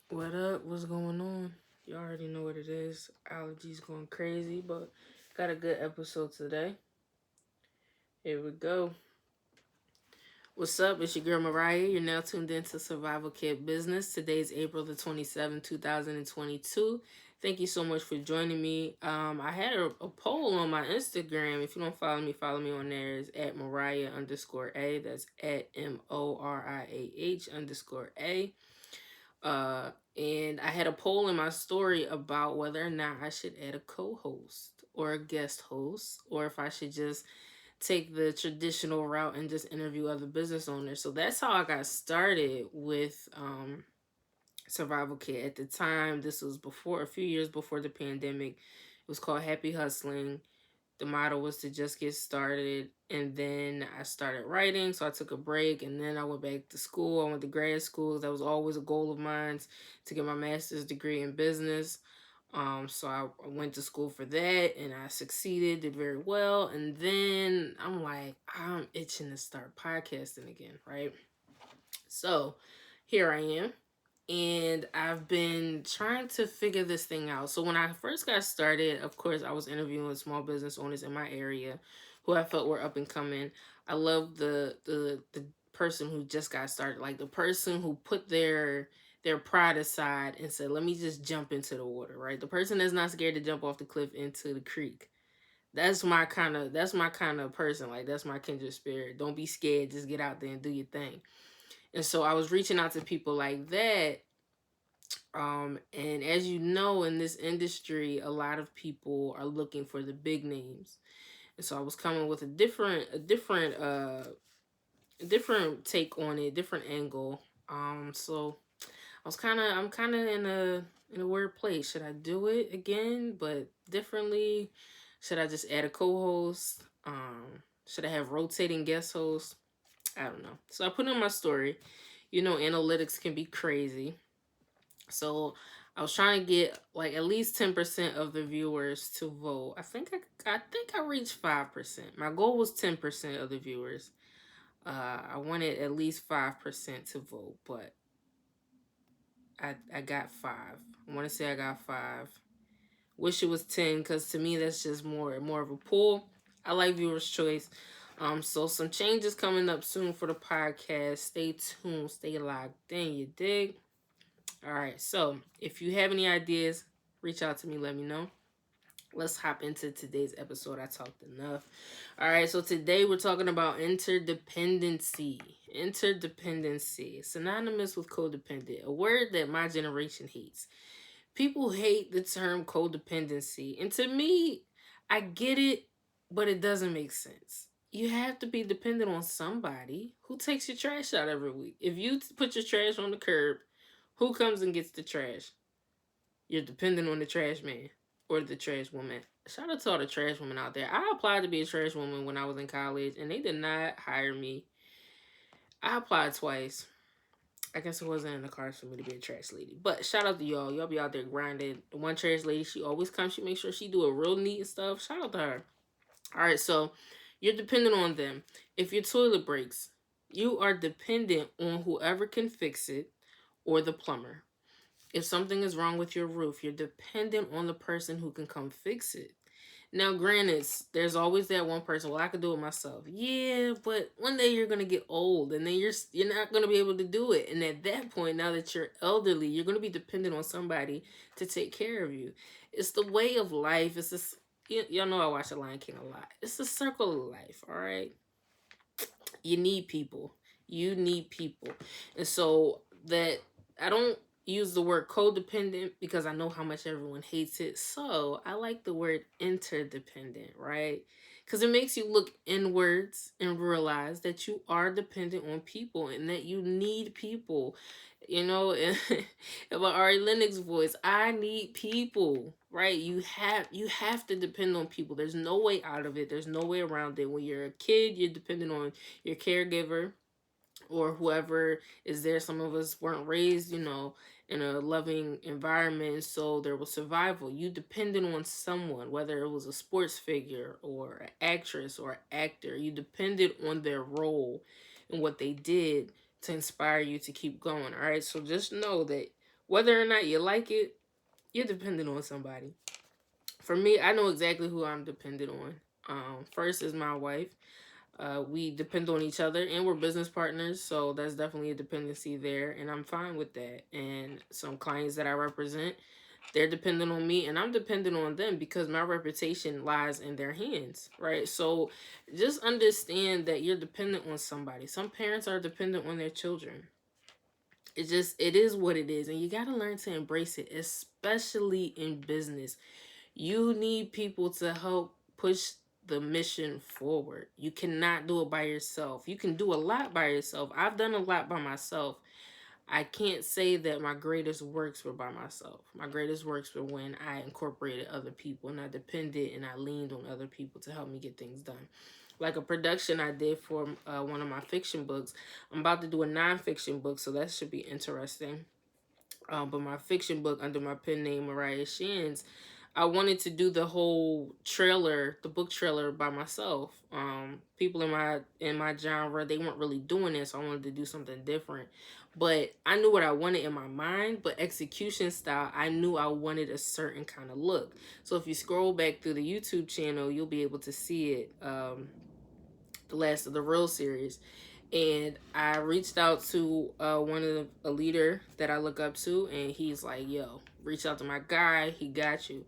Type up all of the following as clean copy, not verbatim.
What up? What's going on? You already know what it is. Allergies going crazy, but got a good episode today. Here we go. What's up? It's your girl Mariah. You're now tuned into Survival Kit Business. Today's April the 27th, 2022. Thank you so much for joining me. I had a poll on my Instagram. If you don't follow me on there. It's at Mariah underscore A. That's at MORIAH underscore A. And I had a poll in my story about whether or not I should add a co-host or a guest host, or if I should just take the traditional route and just interview other business owners. So that's how I got started with Survival Kit. At the time, this was before a few years before the pandemic. It was called Happy Hustling. The motto was to just get started, and then I started writing, so I took a break, and then I went back to school. I went to grad school. That was always a goal of mine, to get my master's degree in business. So I went to school for that, and I succeeded, did very well, and then I'm like, I'm itching to start podcasting again, right? So here I am, and I've been trying to figure this thing out. So when I first got started, of course, I was interviewing small business owners in my area who I felt were up and coming. I love the person who just got started, like the person who put their pride aside and said, "Let me just jump into the water." Right, the person that's not scared to jump off the cliff into the creek. That's my kind of person. Like, that's my kindred spirit. Don't be scared. Just get out there and do your thing. And so I was reaching out to people like that. And as you know, in this industry, a lot of people are looking for the big names. And so I was coming with a different take on it, different angle. So I'm kind of in a weird place. Should I do it again, but differently? Should I just add a co-host? Should I have rotating guest hosts? I don't know. So I put in my story. You know, analytics can be crazy. So I was trying to get like at least 10% of the viewers to vote. I think I reached 5%. My goal was 10% of the viewers. I wanted at least 5% to vote, but I got 5. I want to say I got 5. Wish it was 10, because to me that's just more of a pull. I like viewers' choice. So some changes coming up soon for the podcast. Stay tuned, stay locked in, you dig? All right, so if you have any ideas, reach out to me, let me know. Let's hop into today's episode. I talked enough. All right, so today we're talking about interdependency. Interdependency, synonymous with codependent, a word that my generation hates. People hate the term codependency, and to me, I get it, but it doesn't make sense. You have to be dependent on somebody who takes your trash out every week. If you put your trash on the curb, who comes and gets the trash? You're dependent on the trash man or the trash woman. Shout out to all the trash women out there. I applied to be a trash woman when I was in college, and they did not hire me. I applied twice. I guess it wasn't in the cards for me to be a trash lady. But shout out to y'all. Y'all be out there grinding. The one trash lady, she always comes. She makes sure she do it real neat and stuff. Shout out to her. All right, so you're dependent on them. If your toilet breaks, you are dependent on whoever can fix it or the plumber. If something is wrong with your roof, you're dependent on the person who can come fix it. Now, granted, there's always that one person. Well, I could do it myself. Yeah, but one day you're gonna get old, and then you're not gonna be able to do it. And at that point, now that you're elderly, you're gonna be dependent on somebody to take care of you. It's the way of life. It's this. Y'all know I watch The Lion King a lot. It's the circle of life. All right. You need people. You need people, and so that I don't use the word codependent because I know how much everyone hates it. So I like the word interdependent, right? Because it makes you look inwards and realize that you are dependent on people and that you need people. You know, about Ari Lennox voice, I need people, right? You have to depend on people. There's no way out of it. There's no way around it. When you're a kid, you're dependent on your caregiver or whoever is there. Some of us weren't raised, in a loving environment, so there was survival. You depended on someone, whether it was a sports figure or an actress or an actor. You depended on their role and what they did to inspire you to keep going. All right, so just know that Whether or not you like it, you're dependent on somebody. For me, I know exactly who I'm dependent on. First is my wife. We depend on each other and we're business partners, so that's definitely a dependency there, and I'm fine with that. And some clients that I represent, they're dependent on me and I'm dependent on them because my reputation lies in their hands, right? So just understand that you're dependent on somebody. Some parents are dependent on their children. It is what it is, and you got to learn to embrace it, especially in business. You need people to help push the mission forward. You cannot do it by yourself. You can do a lot by yourself. I've done a lot by myself. I can't say that my greatest works were by myself. My greatest works were when I incorporated other people and I depended and I leaned on other people to help me get things done. Like a production I did for one of my fiction books. I'm about to do a nonfiction book, so that should be interesting. But my fiction book under my pen name Mariah Shins, I wanted to do the whole trailer, the book trailer by myself. People in my genre, they weren't really doing it, so I wanted to do something different. But I knew what I wanted in my mind, but execution style, I knew I wanted a certain kind of look. So if you scroll back through the YouTube channel, you'll be able to see it. The last of the real series, and I reached out to one of a leader that I look up to, and he's like, "Yo, reach out to my guy. He got you."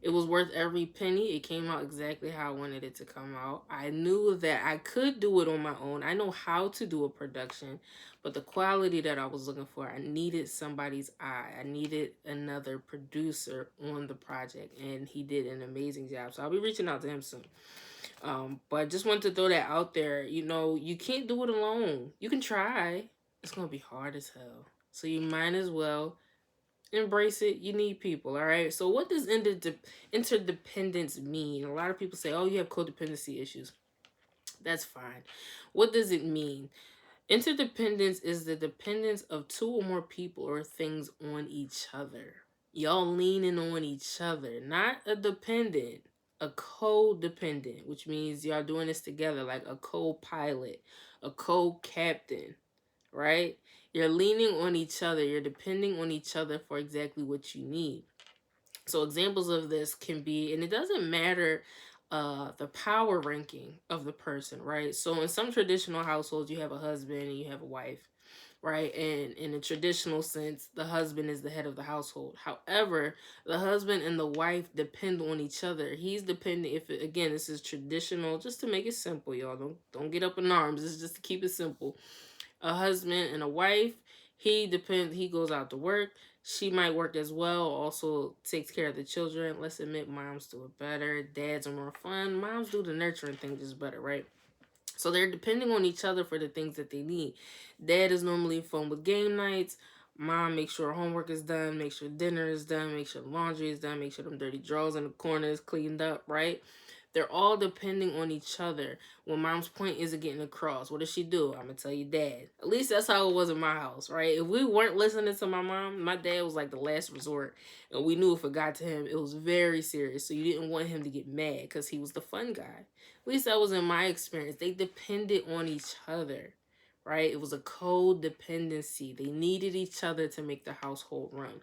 It was worth every penny. It came out exactly how I wanted it to come out. I knew that I could do it on my own. I know how to do a production, but the quality that I was looking for, I needed somebody's eye. I needed another producer on the project, and he did an amazing job. So I'll be reaching out to him soon. But I just wanted to throw that out there. You know, you can't do it alone. You can try. It's gonna be hard as hell. So you might as well embrace it. You need people, all right? So what does interdependence mean? A lot of people say, oh, you have codependency issues. That's fine. What does it mean? Interdependence is the dependence of two or more people or things on each other. Y'all leaning on each other, not a dependent, a codependent, which means y'all doing this together, like a co-pilot, a co-captain, right? You're leaning on each other, you're depending on each other for exactly what you need. So examples of this can be, and it doesn't matter the power ranking of the person, right? So in some traditional households, you have a husband and you have a wife, right? And in a traditional sense, the husband is the head of the household. However, the husband and the wife depend on each other. He's dependent. If again, this is traditional, just to make it simple, y'all. Don't get up in arms. This is just to keep it simple. A husband and a wife. He goes out to work. She might work as well, also takes care of the children. Let's admit moms do it better. Dads are more fun. Moms do the nurturing thing just better, right? So they're depending on each other for the things that they need. Dad is normally fun with game nights. Mom makes sure homework is done, make sure dinner is done, make sure laundry is done, make sure them dirty drawers in the corner is cleaned up, right? They're all depending on each other. When mom's point isn't getting across, what does she do? I'm gonna tell you, dad. At least that's how it was in my house, right? If we weren't listening to my mom, my dad was like the last resort, and we knew if it got to him, it was very serious. So you didn't want him to get mad because he was the fun guy. At least that was in my experience. They depended on each other, right? It was a codependency. They needed each other to make the household run.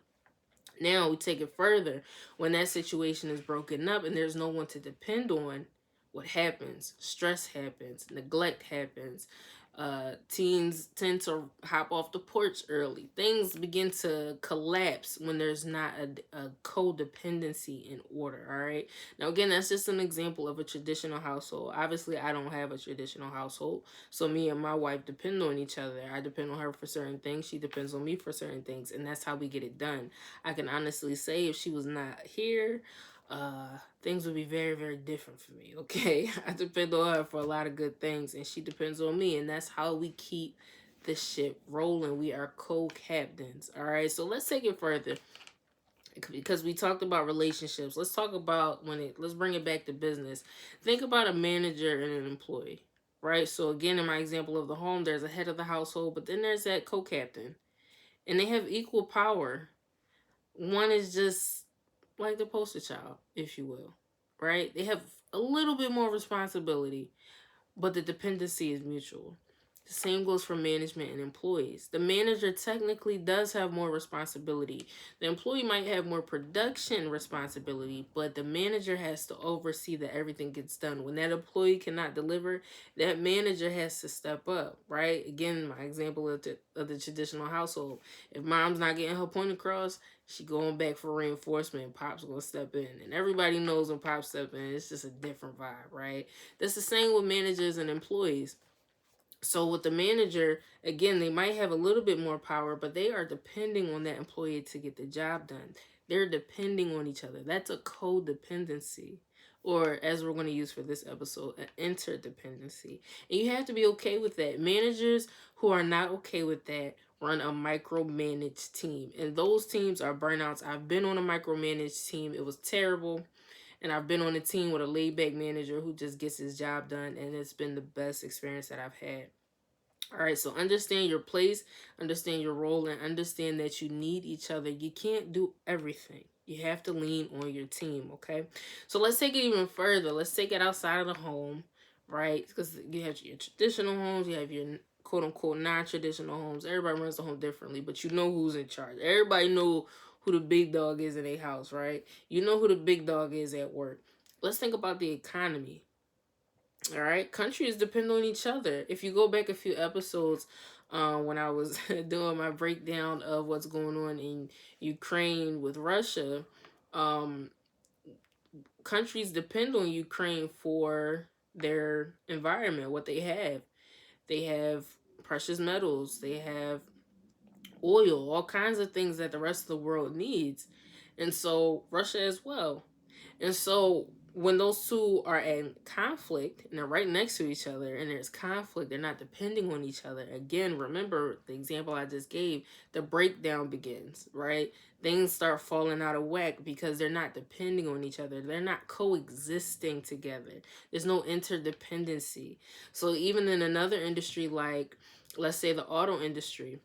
Now we take it further. When that situation is broken up and there's no one to depend on, what happens? Stress happens, neglect happens. Teens tend to hop off the porch early. Things begin to collapse when there's not a codependency in order. All right. Now, again, that's just an example of a traditional household. Obviously, I don't have a traditional household. So, me and my wife depend on each other. I depend on her for certain things. She depends on me for certain things. And that's how we get it done. I can honestly say if she was not here, things would be very, very different for me, okay? I depend on her for a lot of good things, and she depends on me, and that's how we keep the ship rolling. We are co-captains, all right? So let's take it further, because we talked about relationships. Let's talk about let's bring it back to business. Think about a manager and an employee, right? So again, in my example of the home, there's a head of the household, but then there's that co-captain, and they have equal power. One is just like the poster child, if you will, right? They have a little bit more responsibility, but the dependency is mutual. The same goes for management and employees. The manager technically does have more responsibility. The employee might have more production responsibility, but the manager has to oversee that everything gets done. When that employee cannot deliver, that manager has to step up, right? Again, my example of the traditional household. If mom's not getting her point across, she going back for reinforcement. Pop's gonna step in, and everybody knows when Pop step in, it's just a different vibe, right? That's the same with managers and employees. So with the manager, again, they might have a little bit more power, but they are depending on that employee to get the job done. They're depending on each other. That's a codependency, or as we're going to use for this episode, an interdependency. And you have to be okay with that. Managers who are not okay with that run a micromanaged team, and those teams are burnouts. I've been on a micromanaged team. It was terrible. And I've been on a team with a laid back manager who just gets his job done, and it's been the best experience that I've had. All right, so understand your place, understand your role, and understand that you need each other. You can't do everything. You have to lean on your team, okay? So let's take it even further. Let's take it outside of the home, right? Because you have your traditional homes, you have your quote unquote non-traditional homes. Everybody runs the home differently, but you know who's in charge. Everybody know who the big dog is in their house, right? You know who the big dog is at work. Let's think about the economy. All right, countries depend on each other. If you go back a few episodes, when I was doing my breakdown of what's going on in Ukraine with Russia, um, countries depend on Ukraine for their environment, what they have. They have precious metals, they have oil, all kinds of things that the rest of the world needs. And so Russia as well. And so when those two are in conflict and they're right next to each other and there's conflict, they're not depending on each other. Again, remember the example I just gave, the breakdown begins, right? Things start falling out of whack because they're not depending on each other. They're not coexisting together. There's no interdependency. So even in another industry like, let's say, the auto industry,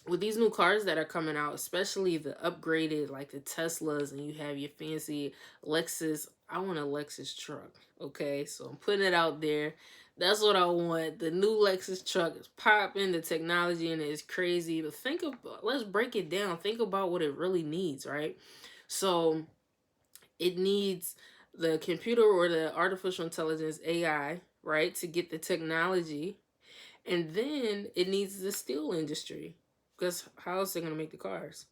with these new cars that are coming out, especially the upgraded, like the Teslas, and you have your fancy Lexus. I want a Lexus truck. Okay, so I'm putting it out there. That's what I want. The new Lexus truck is popping. The technology in it is crazy. But think about, let's break it down. Think about what it really needs, right? So it needs the computer or the artificial intelligence AI, right, to get the technology, and then it needs the steel industry. Because how else are they going to make the cars?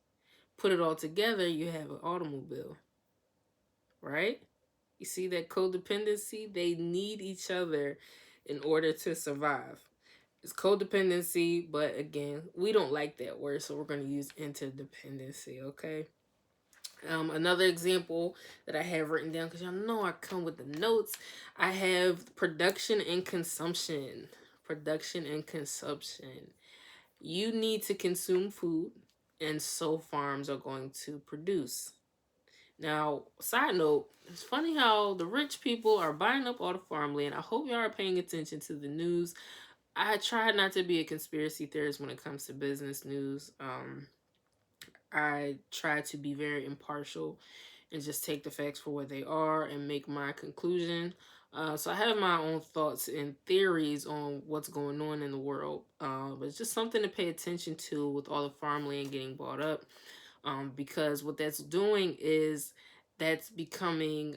Put it all together, you have an automobile, right? You see that codependency? They need each other in order to survive. It's codependency, but again, we don't like that word, so we're going to use interdependency, okay? Another example that I have written down, because y'all know I come with the notes, I have production and consumption. Production and consumption. You need to consume food, and so farms are going to produce. Now, side note, it's funny how the rich people are buying up all the farmland. I hope y'all are paying attention to the news. I try not to be a conspiracy theorist when it comes to business news. I try to be very impartial and just take the facts for what they are and make my conclusion. So I have my own thoughts and theories on what's going on in the world, but it's just something to pay attention to with all the farmland getting bought up, because what that's doing is that's becoming,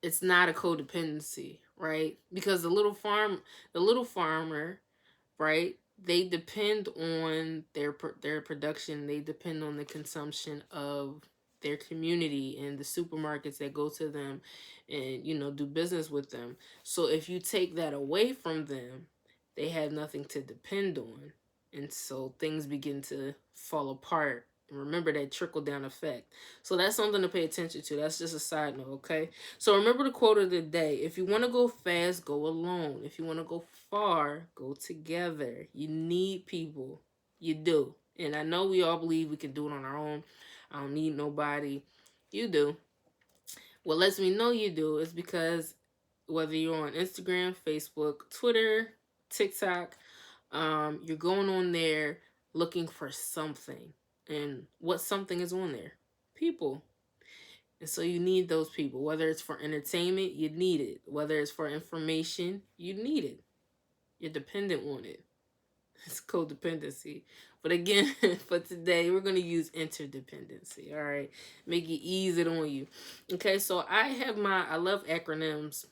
it's not a codependency, right? Because the little farmer, right? They depend on their production. They depend on the consumption of their community and the supermarkets that go to them and do business with them. So if you take that away from them, they have nothing to depend on. And so things begin to fall apart. And remember that trickle down effect. So that's something to pay attention to. That's just a side note, okay? So remember the quote of the day. If you want to go fast, go alone. If you want to go far, go together. You need people. You do. And I know we all believe we can do it on our own. I don't need nobody. You do. What lets me know you do is because whether you're on Instagram, Facebook, Twitter, TikTok, you're going on there looking for something. And what something is on there? People. And so you need those people. Whether it's for entertainment, you need it. Whether it's for information, you need it. You're dependent on it. It's codependency. But again, for today, we're going to use interdependency. All right. Make it easy on you. Okay. So I love acronyms.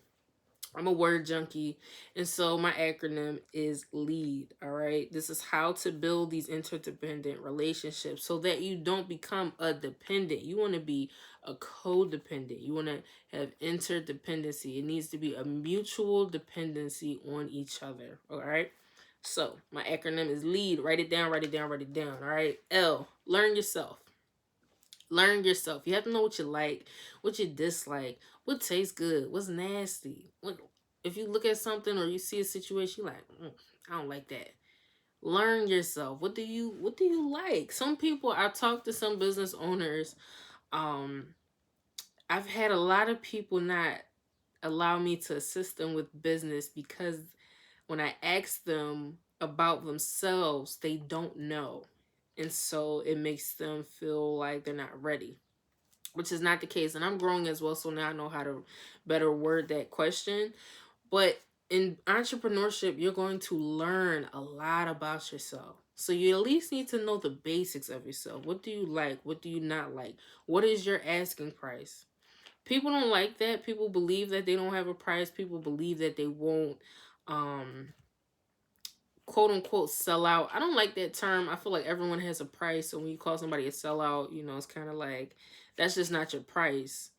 I'm a word junkie. And so my acronym is LEAD. All right. This is how to build these interdependent relationships so that you don't become a dependent. You want to be a codependent. You want to have interdependency. It needs to be a mutual dependency on each other. All right. So my acronym is LEAD. Write it down, write it down, write it down. All right. L, learn yourself. Learn yourself. You have to know what you like, what you dislike, what tastes good, what's nasty. What if you look at something or you see a situation, you're like, I don't like that. Learn yourself. What do you like? Some people, I talked to some business owners. Um, I've had a lot of people not allow me to assist them with business because when I ask them about themselves, they don't know. And so it makes them feel like they're not ready, which is not the case. And I'm growing as well, so now I know how to better word that question. But in entrepreneurship, you're going to learn a lot about yourself. So you at least need to know the basics of yourself. What do you like? What do you not like? What is your asking price? People don't like that. People believe that they don't have a price. People believe that they won't um quote unquote sell out. I don't like that term. I feel like everyone has a price. So when you call somebody a sellout, it's kind of like that's just not your price.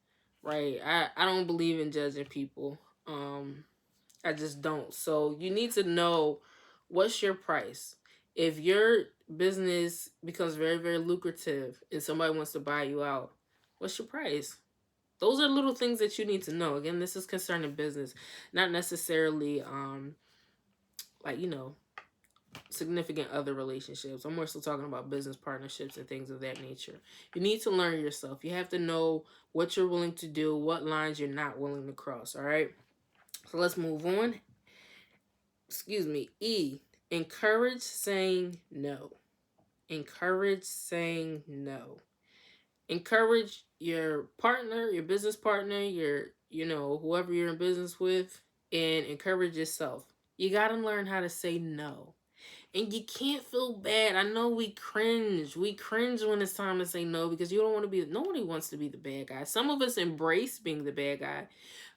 Right? I don't believe in judging people. I just don't. So you need to know what's your price. If your business becomes very, very lucrative and somebody wants to buy you out, what's your price? Those are little things that you need to know. Again, this is concerning business, not necessarily like, significant other relationships. I'm more so talking about business partnerships and things of that nature. You need to learn yourself. You have to know what you're willing to do, what lines you're not willing to cross. All right. So let's move on. Excuse me. E, encourage saying no. Encourage saying no. Encourage your partner, your business partner, whoever you're in business with, and encourage yourself. You got to learn how to say no. And you can't feel bad. I know we cringe. We cringe when it's time to say no because you don't want to be, nobody wants to be the bad guy. Some of us embrace being the bad guy,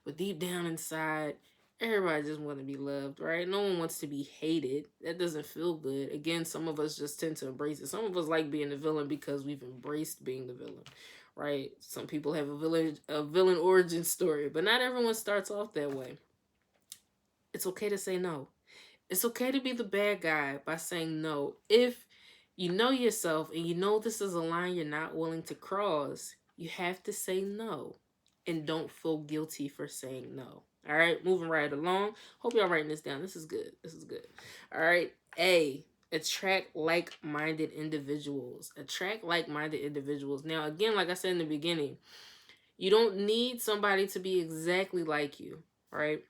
but deep down inside, everybody just want to be loved, right? No one wants to be hated. That doesn't feel good. Again, some of us just tend to embrace it. Some of us like being the villain because we've embraced being the villain, right? Some people have a villain origin story, but not everyone starts off that way. It's okay to say no. It's okay to be the bad guy by saying no. If you know yourself and you know this is a line you're not willing to cross, you have to say no. And don't feel guilty for saying no. All right, moving right along. Hope y'all writing this down. This is good. This is good. All right. A, attract like-minded individuals. Attract like-minded individuals. Now, again, like I said in the beginning, you don't need somebody to be exactly like you, right?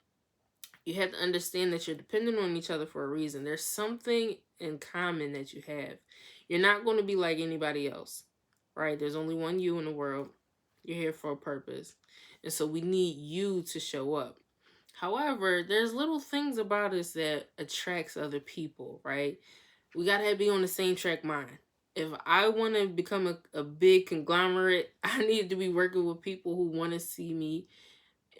You have to understand that you're dependent on each other for a reason. There's something in common that you have. You're not going to be like anybody else, right? There's only one you in the world. You're here for a purpose. And so we need you to show up. However, there's little things about us that attracts other people, right? We got to be on the same track mind. If I want to become a big conglomerate, I need to be working with people who want to see me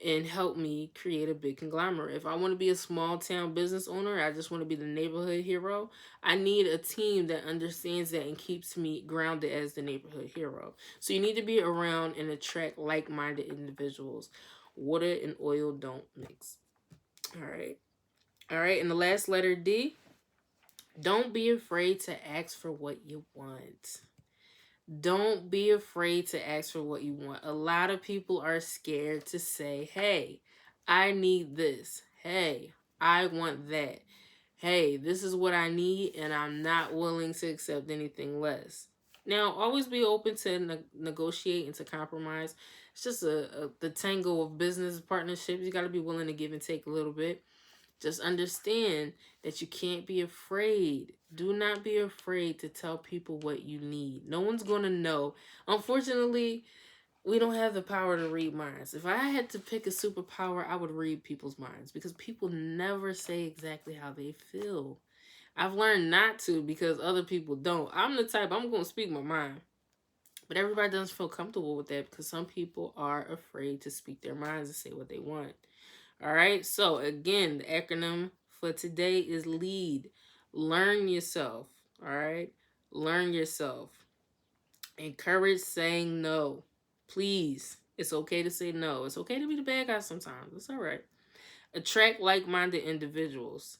and help me create a big conglomerate. If I want to be a small town business owner, I just want to be the neighborhood hero. I need a team that understands that and keeps me grounded as the neighborhood hero. So you need to be around and attract like-minded individuals. Water and oil don't mix. All right. All right. And the last letter, D. Don't be afraid to ask for what you want. Don't be afraid to ask for what you want. A lot of people are scared to say, hey, I need this. Hey, I want that. Hey, this is what I need, and I'm not willing to accept anything less. Now, always be open to negotiate and to compromise. It's just the tango of business partnerships. You got to be willing to give and take a little bit. Just understand that you can't be afraid. Do not be afraid to tell people what you need. No one's going to know. Unfortunately, we don't have the power to read minds. If I had to pick a superpower, I would read people's minds because people never say exactly how they feel. I've learned not to because other people don't. I'm the type, I'm going to speak my mind. But everybody doesn't feel comfortable with that because some people are afraid to speak their minds and say what they want. All right. So, again, the acronym for today is LEAD. Learn yourself. All right. Learn yourself. Encourage saying no. Please. It's okay to say no. It's okay to be the bad guy sometimes. It's all right. Attract like minded individuals.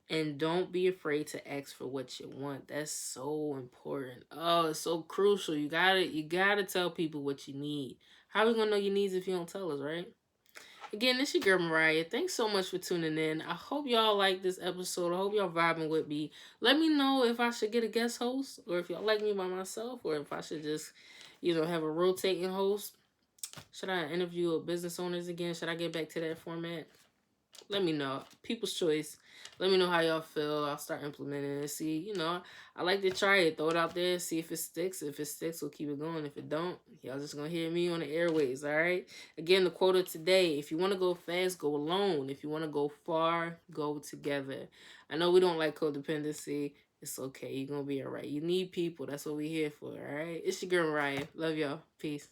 And don't be afraid to ask for what you want. That's so important. Oh, it's so crucial. You gotta tell people what you need. How are we gonna know your needs if you don't tell us, right? Again, this your girl Mariah. Thanks so much for tuning in. I hope y'all like this episode. I hope y'all vibing with me. Let me know if I should get a guest host, or if y'all like me by myself, or if I should just, have a rotating host. Should I interview business owners again? Should I get back to that format? Let me know. People's choice. Let me know how y'all feel. I'll start implementing it. See, I like to try it. Throw it out there. See if it sticks. If it sticks, we'll keep it going. If it don't, y'all just gonna hear me on the airways. All right. Again, the quote of today: if you want to go fast, go alone. If you want to go far, go together. I know we don't like codependency. It's okay. You're gonna be all right. You need people. That's what we're here for. All right. It's your girl Mariah. Love y'all. Peace.